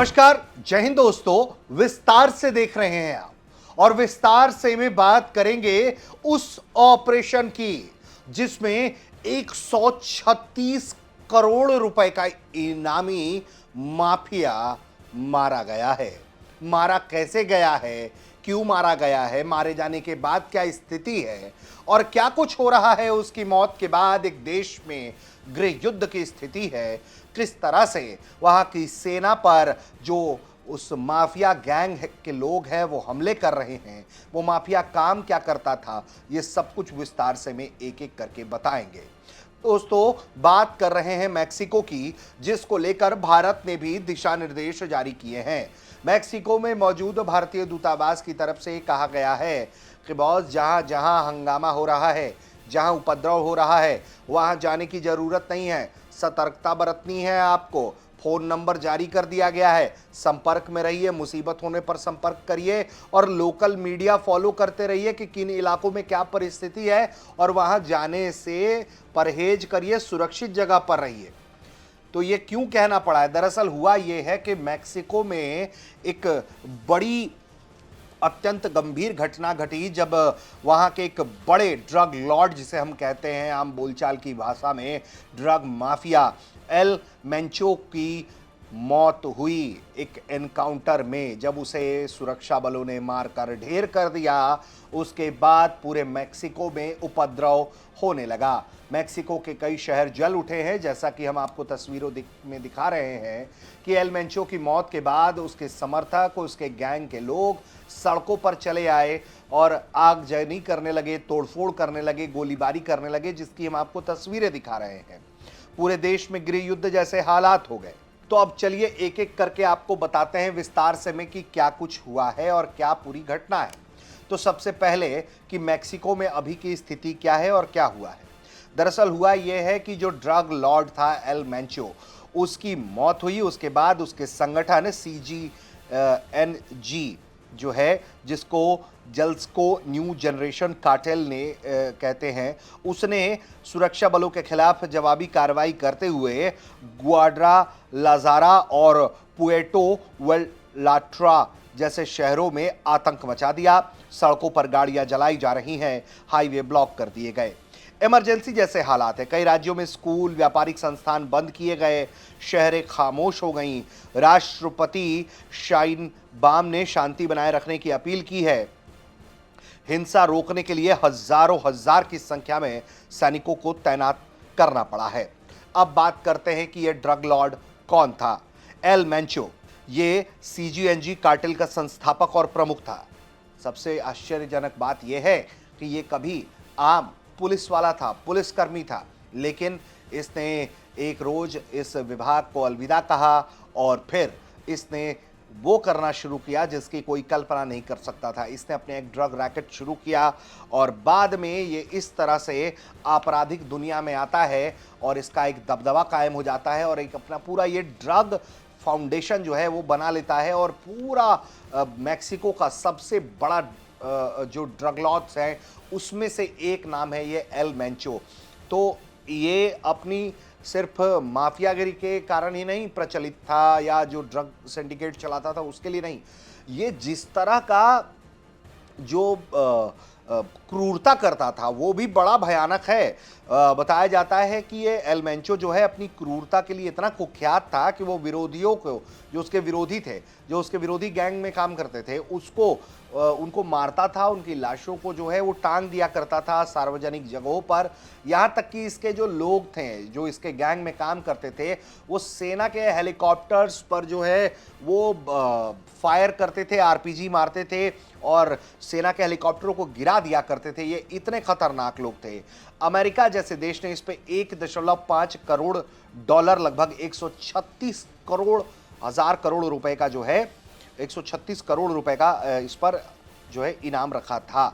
नमस्कार, जय हिंद दोस्तों। विस्तार से देख रहे हैं आप और विस्तार से में बात करेंगे उस ऑपरेशन की जिसमें 136 करोड़ रुपए का इनामी माफिया मारा गया है। मारा कैसे गया है, क्यों मारा गया है, मारे जाने के बाद क्या स्थिति है और क्या कुछ हो रहा है उसकी मौत के बाद एक देश में गृह युद्ध की स्थिति है, किस तरह से वहां की सेना पर जो उस माफिया गैंग के लोग हैं वो हमले कर रहे हैं, वो माफिया काम क्या करता था, ये सब कुछ विस्तार से में एक एक करके बताएंगे। दोस्तों, बात कर रहे हैं मैक्सिको की, जिसको लेकर भारत ने भी दिशा निर्देश जारी किए हैं। मैक्सिको में मौजूद भारतीय दूतावास की तरफ से कहा गया है कि बॉस, जहां जहां हंगामा हो रहा है, जहां उपद्रव हो रहा है, वहां जाने की जरूरत नहीं है। सतर्कता बरतनी है आपको। फोन नंबर जारी कर दिया गया है, संपर्क में रहिए, मुसीबत होने पर संपर्क करिए और लोकल मीडिया फॉलो करते रहिए कि किन इलाकों में क्या परिस्थिति है और वहां जाने से परहेज करिए, सुरक्षित जगह पर रहिए। तो ये क्यों कहना पड़ा है? दरअसल हुआ ये है कि मैक्सिको में एक बड़ी अत्यंत गंभीर घटना घटी जब वहां के एक बड़े ड्रग लॉर्ड, जिसे हम कहते हैं आम बोलचाल की भाषा में ड्रग माफिया, एल मेंचो की मौत हुई एक एनकाउंटर में। जब उसे सुरक्षा बलों ने मारकर ढेर कर दिया, उसके बाद पूरे मैक्सिको में उपद्रव होने लगा। मैक्सिको के कई शहर जल उठे हैं, जैसा कि हम आपको तस्वीरों में दिखा रहे हैं कि एल मेंचो की मौत के बाद उसके समर्थक, उसके गैंग के लोग सड़कों पर चले आए और आगजनी करने लगे, तोड़फोड़ करने लगे, गोलीबारी करने लगे, जिसकी हम आपको तस्वीरें दिखा रहे हैं। पूरे देश में गृह युद्ध जैसे हालात हो गए। तो अब चलिए एक एक करके आपको बताते हैं विस्तार से में कि क्या कुछ हुआ है और क्या पूरी घटना है। तो सबसे पहले कि मैक्सिको में अभी की स्थिति क्या है और क्या हुआ है। दरअसल हुआ यह है कि जो ड्रग लॉर्ड था एल मेंचो, उसकी मौत हुई। उसके बाद उसके संगठन CGNG जो है, जिसको जल्सको न्यू जनरेशन कार्टेल ने कहते हैं, उसने सुरक्षा बलों के खिलाफ जवाबी कार्रवाई करते हुए ग्वाडलाजारा और पुएर्टो वेलाट्रा जैसे शहरों में आतंक मचा दिया। सड़कों पर गाड़ियां जलाई जा रही हैं, हाईवे ब्लॉक कर दिए गए। इमरजेंसी जैसे हालात है। कई राज्यों में स्कूल, व्यापारिक संस्थान बंद किए गए, शहरें खामोश हो गईं। राष्ट्रपति शाइनबाम ने शांति बनाए रखने की अपील की है। हिंसा रोकने के लिए हजारों हजार की संख्या में सैनिकों को तैनात करना पड़ा है। अब बात करते हैं कि यह ड्रग लॉर्ड कौन था। एल मेंचो ये CGNG कार्टेल का संस्थापक और प्रमुख था। सबसे आश्चर्यजनक बात यह है कि यह कभी आम पुलिस वाला था, पुलिसकर्मी था, लेकिन इसने एक रोज इस विभाग को अलविदा कहा और फिर इसने वो करना शुरू किया जिसकी कोई कल्पना नहीं कर सकता था। इसने अपने एक ड्रग रैकेट शुरू किया और बाद में ये इस तरह से आपराधिक दुनिया में आता है और इसका एक दबदबा कायम हो जाता है और एक अपना पूरा ये ड्रग फाउंडेशन जो है वो बना लेता है और पूरा मैक्सिको का सबसे बड़ा जो ड्रग लॉर्ड्स हैं उसमें से एक नाम है ये एल मेंचो। तो ये अपनी सिर्फ माफियागिरी के कारण ही नहीं प्रचलित था या जो ड्रग सिंडिकेट चलाता था उसके लिए नहीं, ये जिस तरह का जो क्रूरता करता था वो भी बड़ा भयानक है। बताया जाता है कि ये एल मेंचो जो है अपनी क्रूरता के लिए इतना कुख्यात था कि वो विरोधियों को, जो उसके विरोधी थे, जो उसके विरोधी गैंग में काम करते थे, उसको उनको मारता था, उनकी लाशों को जो है वो टांग दिया करता था सार्वजनिक जगहों पर। यहाँ तक कि इसके जो लोग थे, जो इसके गैंग में काम करते थे, वो सेना के हेलीकॉप्टर्स पर जो है वो फायर करते थे, RPG मारते थे और सेना के हेलीकॉप्टरों को गिरा दिया करते थे। ये इतने खतरनाक लोग थे। अमेरिका जैसे देश ने इस पे 1.5 करोड़ डॉलर, लगभग 136 करोड़ हजार करोड़ रुपए का जो है 136 करोड़ रुपए का इस पर जो है इनाम रखा था।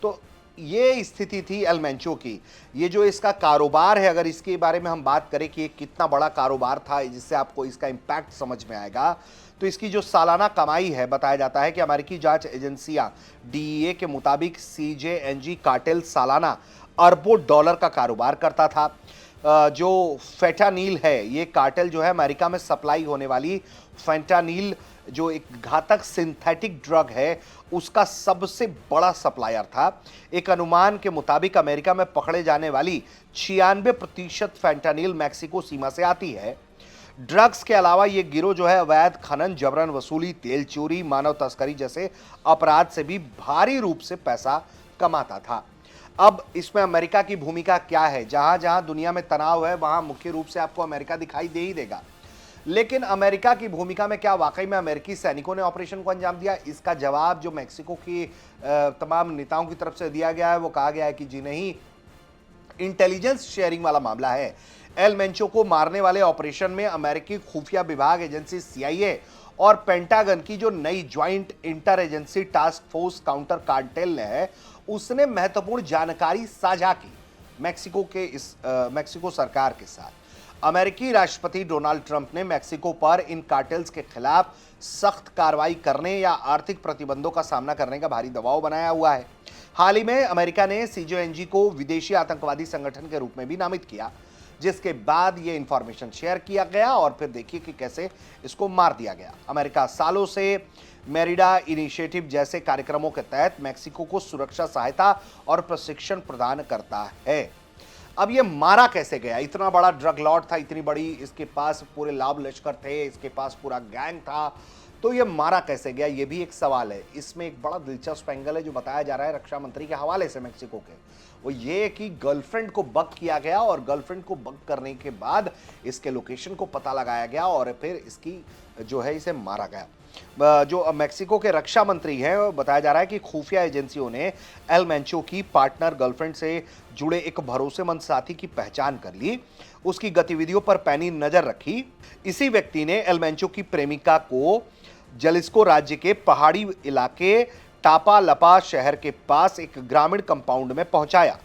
तो ये स्थिति थी एल मेंचो की। ये जो इसका कारोबार है, अगर इसके बारे में हम बात करें कि ये कितना बड़ा कारोबार था, जिससे आपको इसका इम्पैक्ट समझ में आएगा, तो इसकी जो सालाना कमाई है, बताया जाता है कि अमेरिकी जांच एजेंसियां DEA के मुताबिक CGNG कार्टेल सालाना अरबों डॉलर का कारोबार करता था। जो फेटानील है, ये कार्टेल जो है अमेरिका में सप्लाई होने वाली फेंटानिल जो एक घातक सिंथेटिक ड्रग है, उसका सबसे बड़ा सप्लायर था। एक अनुमान के मुताबिक अमेरिका में पकड़े जाने वाली 96% फेंटानिल मैक्सिको सीमा से आती है। ड्रग्स के अलावा ये गिरोह जो है अवैध खनन, जबरन वसूली, तेल चोरी, मानव तस्करी जैसे अपराध से भी भारी रूप से पैसा कमाता था। अब इसमें अमेरिका की भूमिका क्या है? जहां जहां दुनिया में तनाव है, वहां मुख्य रूप से आपको अमेरिका दिखाई दे ही देगा। लेकिन अमेरिका की भूमिका में क्या वाकई में अमेरिकी सैनिकों ने ऑपरेशन को अंजाम दिया? इसका जवाब जो मैक्सिको की तमाम नेताओं की तरफ से दिया गया है, वो कहा गया है कि जी नहीं, इंटेलिजेंस शेयरिंग वाला मामला है। एल मेंचो को मारने वाले ऑपरेशन में अमेरिकी खुफिया विभाग एजेंसी सीआईए और पेंटागन की जो नई joint inter agency task force counter cartel ने है, उसने महत्वपूर्ण जानकारी साझा की मैक्सिको सरकार के साथ। अमेरिकी राष्ट्रपति डोनाल्ड ट्रंप ने मैक्सिको पर इन कार्टेल्स के खिलाफ सख्त कार्रवाई करने या आर्थिक प्रतिबंधों का सामना करने का भारी दबाव बनाया हुआ है। हाल ही में अमेरिका ने सीजेएनजी को विदेशी आतंकवादी संगठन के रूप में भी नामित किया, जिसके बाद यह इंफॉर्मेशन शेयर किया गया और फिर देखिए कि कैसे इसको मार दिया गया। अमेरिका सालों से मेरिडा इनिशिएटिव जैसे कार्यक्रमों के तहत मैक्सिको को सुरक्षा सहायता और प्रशिक्षण प्रदान करता है। अब ये मारा कैसे गया? इतना बड़ा ड्रग लॉर्ड था, इतनी बड़ी इसके पास पूरे लाभ लश्कर थे, इसके पास पूरा गैंग था, तो ये मारा कैसे गया? ये भी एक सवाल है। इसमें एक बड़ा दिलचस्प एंगल है जो बताया जा रहा है रक्षा मंत्री के हवाले से मैक्सिको के, वो ये कि गर्लफ्रेंड को बग किया गया और गर्लफ्रेंड को बग करने के बाद इसके लोकेशन को पता लगाया गया और फिर इसकी जो है इसे मारा गया। जो मैक्सिको के रक्षा मंत्री हैं, वो बताया जा रहा है कि खुफिया एजेंसियों ने एल मेंचो की पार्टनर गर्लफ्रेंड से जुड़े एक भरोसेमंद साथी की पहचान कर ली, उसकी गतिविधियों पर पैनी नजर रखी। इसी व्यक्ति ने एल मेंचो की प्रेमिका को जलिस्को राज्य के पहाड़ी इलाके टापालपा शहर के पास एक ग्रामीण कंपाउंड में पहुंचाया,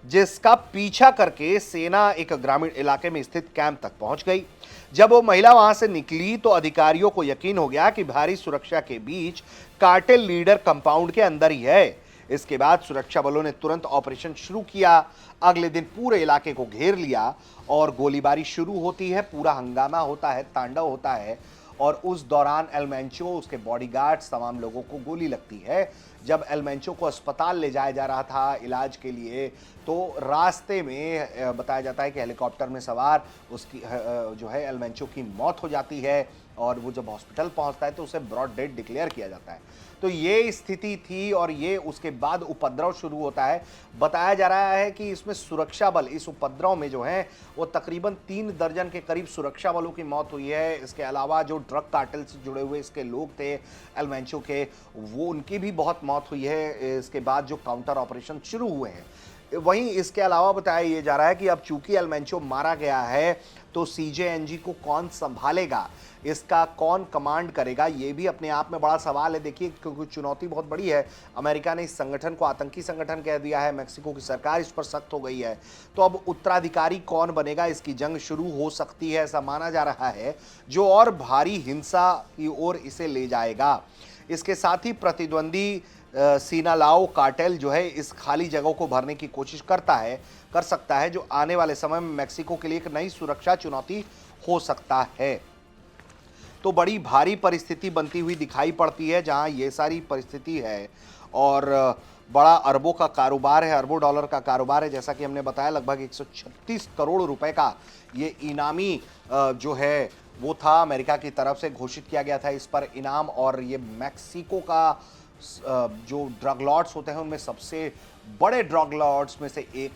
जिसका पीछा करके सेना एक ग्रामीण इलाके में स्थित कैंप तक पहुंच गई। जब वो महिला वहां से निकली तो अधिकारियों को यकीन हो गया कि भारी सुरक्षा के बीच कार्टेल लीडर कंपाउंड के अंदर ही है। इसके बाद सुरक्षा बलों ने तुरंत ऑपरेशन शुरू किया। अगले दिन पूरे इलाके को घेर लिया और गोलीबारी शुरू होती है, पूरा हंगामा होता है, तांडव होता है और उस दौरान एल मेंचो, उसके बॉडीगार्ड्स, तमाम लोगों को गोली लगती है। जब एल मेंचो को अस्पताल ले जाया जा रहा था इलाज के लिए, तो रास्ते में बताया जाता है कि हेलीकॉप्टर में सवार उसकी जो है एल मेंचो की मौत हो जाती है और वो जब हॉस्पिटल पहुंचता है तो उसे ब्रॉड डेड डिक्लेयर किया जाता है। तो ये स्थिति थी और ये उसके बाद उपद्रव शुरू होता है। बताया जा रहा है कि इसमें सुरक्षा बल, इस उपद्रव में जो है वो तकरीबन 3 दर्जन के करीब सुरक्षा बलों की मौत हुई है। इसके अलावा जो ड्रग कार्टेल से जुड़े हुए इसके लोग थे एल मेंचो के, वो उनकी भी बहुत मौत हुई है इसके बाद जो काउंटर ऑपरेशन शुरू हुए हैं। वहीं इसके अलावा बताया ये जा रहा है कि अब चूंकि एल मेंचो मारा गया है तो सीजेएनजी को कौन संभालेगा, इसका कौन कमांड करेगा, ये भी अपने आप में बड़ा सवाल है। देखिए, क्योंकि चुनौती बहुत बड़ी है। अमेरिका ने इस संगठन को आतंकी संगठन कह दिया है, मैक्सिको की सरकार इस पर सख्त हो गई है, तो अब उत्तराधिकारी कौन बनेगा, इसकी जंग शुरू हो सकती है, ऐसा माना जा रहा है, जो और भारी हिंसा की ओर इसे ले जाएगा। इसके साथ ही प्रतिद्वंदी सिनालाओ कार्टेल जो है इस खाली जगहों को भरने की कोशिश कर सकता है, जो आने वाले समय में मैक्सिको के लिए एक नई सुरक्षा चुनौती हो सकता है। तो बड़ी भारी परिस्थिति बनती हुई दिखाई पड़ती है जहां ये सारी परिस्थिति है और बड़ा अरबों का कारोबार है, अरबों डॉलर का कारोबार है। जैसा कि हमने बताया, लगभग 136 करोड़ रुपए का ये इनामी जो है वो था, अमेरिका की तरफ से घोषित किया गया था इस पर इनाम। और ये मैक्सिको का जो ड्रग लॉर्ड्स होते हैं उनमें सबसे बड़े ड्रग लॉर्ड्स में से एक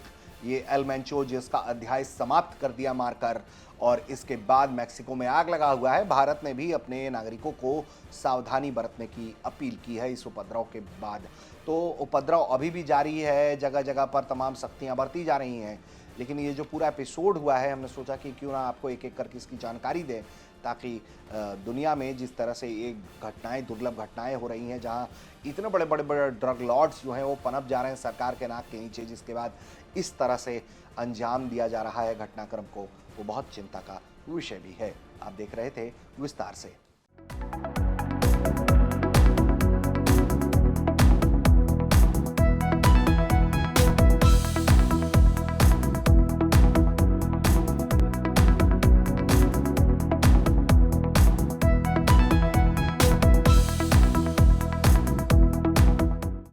ये एल मेंचो, जिसका अध्याय समाप्त कर दिया मारकर, और इसके बाद मैक्सिको में आग लगा हुआ है। भारत ने भी अपने नागरिकों को सावधानी बरतने की अपील की है इस उपद्रव के बाद। तो उपद्रव अभी भी जारी है, जगह जगह पर तमाम सख्तियां बरती जा रही हैं। लेकिन ये जो पूरा एपिसोड हुआ है, हमने सोचा कि क्यों ना आपको एक एक करके इसकी जानकारी दें, ताकि दुनिया में जिस तरह से ये घटनाएं, दुर्लभ घटनाएं हो रही हैं, जहां इतने बड़े बड़े बड़े ड्रग लॉर्ड्स जो हैं वो पनप जा रहे हैं सरकार के नाक के नीचे, जिसके बाद इस तरह से अंजाम दिया जा रहा है घटनाक्रम को, वो बहुत चिंता का विषय भी है। आप देख रहे थे विस्तार से।